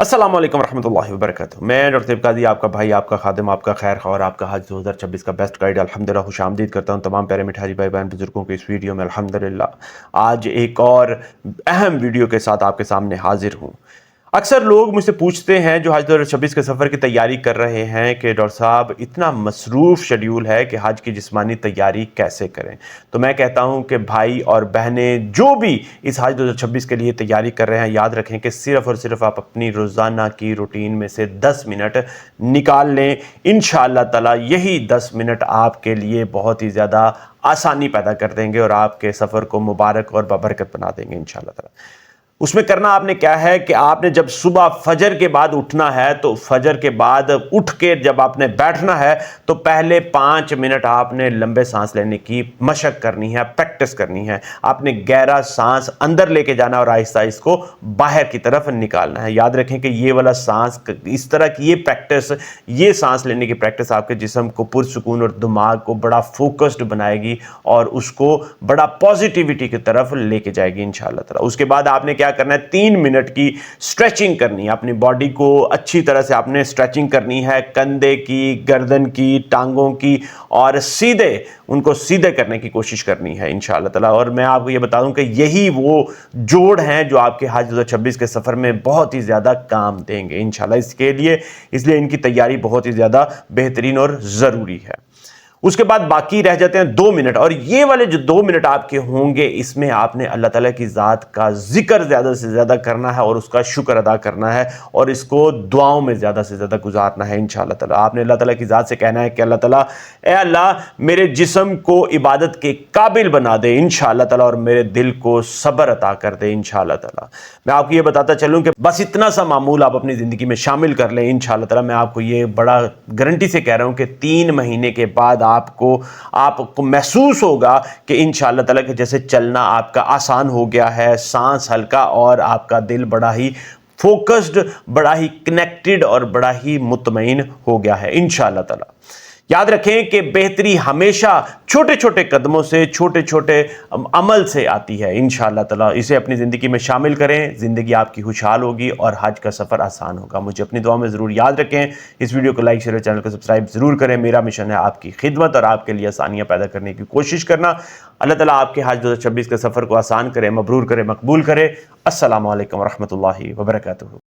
अस्सलाम वालेकुम रहमतुल्लाहि व बरकातुहू। मैं डॉक्टर तैयब कादरी, आपका भाई, आपका खादिम, आपका खैर ख़्वाह और आपका हज 2026 का बेस्ट गाइड अल्हम्दुलिल्लाह खुशामदीद करता हूँ तमाम प्यारे मिठाई भाई बहन बुजुर्गों के इस वीडियो में। अल्हम्दुलिल्लाह आज एक और अहम वीडियो के साथ आपके सामने हाजिर हूँ। अक्सर लोग मुझसे पूछते हैं जो हज 2026 के सफ़र की तैयारी कर रहे हैं कि डॉक्टर साहब इतना मसरूफ़ शेड्यूल है कि हज की जिस्मानी तैयारी कैसे करें। तो मैं कहता हूं कि भाई और बहनें जो भी इस हज 2026 के लिए तैयारी कर रहे हैं, याद रखें कि सिर्फ़ और सिर्फ आप अपनी रोज़ाना की रूटीन में से 10 मिनट निकाल लें। इंशाअल्लाह ताला यही 10 मिनट आपके लिए बहुत ही ज़्यादा आसानी पैदा कर देंगे और आपके सफ़र को मुबारक और बबरकत बना देंगे इंशाअल्लाह ताला। उसमें करना आपने क्या है कि आपने जब सुबह फजर के बाद उठना है तो फजर के बाद उठ के जब आपने बैठना है तो पहले 5 मिनट आपने लंबे सांस लेने की मशक करनी है, प्रैक्टिस करनी है। आपने गहरा सांस अंदर लेके जाना और आहिस्ता इसको बाहर की तरफ निकालना है। याद रखें कि ये वाला सांस, इस तरह की ये प्रैक्टिस, ये सांस लेने की प्रैक्टिस आपके जिस्म को पुरसुकून और दिमाग को बड़ा फोकस्ड बनाएगी और उसको बड़ा पॉजिटिविटी की तरफ लेके जाएगी इंशाअल्लाह ताला। उसके बाद आपने क्या करना है, 3 मिनट की स्ट्रेचिंग करनी है। अपनी बॉडी को अच्छी तरह से आपने स्ट्रेचिंग करनी है, कंधे की, गर्दन की, टांगों की, और उनको सीधे करने की कोशिश करनी है इंशाअल्लाह ताला। और मैं आपको ये बता दूं कि यही वो जोड़ हैं जो आपके हज 2026 के सफ़र में बहुत ही ज़्यादा काम देंगे इंशाअल्लाह। इसलिए इनकी तैयारी बहुत ही ज़्यादा बेहतरीन और ज़रूरी है। उसके बाद बाकी रह जाते हैं 2 मिनट, और ये वाले जो 2 मिनट आपके होंगे इसमें आपने अल्लाह ताला की ज़ात का जिक्र ज़्यादा से ज़्यादा करना है और उसका शुक्र अदा करना है और इसको दुआओं में ज़्यादा से ज़्यादा गुजारना है इंशाअल्लाह ताला। आपने अल्लाह ताला की ज़ात से कहना है कि अल्लाह ताला, ए अल्लाह मेरे जिस्म को इबादत के काबिल बना दे इंशाअल्लाह ताला और मेरे दिल को सब्र अता कर दे इंशाअल्लाह ताला। मैं आपको ये बताता चलूँ कि बस इतना सा मामूल आप अपनी ज़िंदगी में शामिल कर लें इंशाअल्लाह ताला। मैं आपको ये बड़ा गारंटी से कह रहा हूँ कि 3 महीने के बाद आपको महसूस होगा कि इंशाअल्लाह ताला के जैसे चलना आपका आसान हो गया है, सांस हल्का, और आपका दिल बड़ा ही फोकस्ड, बड़ा ही कनेक्टेड और बड़ा ही मुतमईन हो गया है इंशाअल्लाह ताला। याद रखें कि बेहतरी हमेशा छोटे छोटे कदमों से, छोटे छोटे अमल से आती है इंशाअल्लाह ताला। इसे अपनी ज़िंदगी में शामिल करें, ज़िंदगी आपकी खुशहाल होगी और हज का सफ़र आसान होगा। मुझे अपनी दुआ में ज़रूर याद रखें। इस वीडियो को लाइक, शेयर, चैनल को सब्सक्राइब ज़रूर करें। मेरा मिशन है आपकी खिदमत और आपके लिए आसानियाँ पैदा करने की कोशिश करना। अल्लाह ताला आपके हज 2026 के सफ़र को आसान करे, मबरूर करे, मकबूल करे। अस्सलामु अलैकुम व रहमतुल्लाहि व बरकातुहू।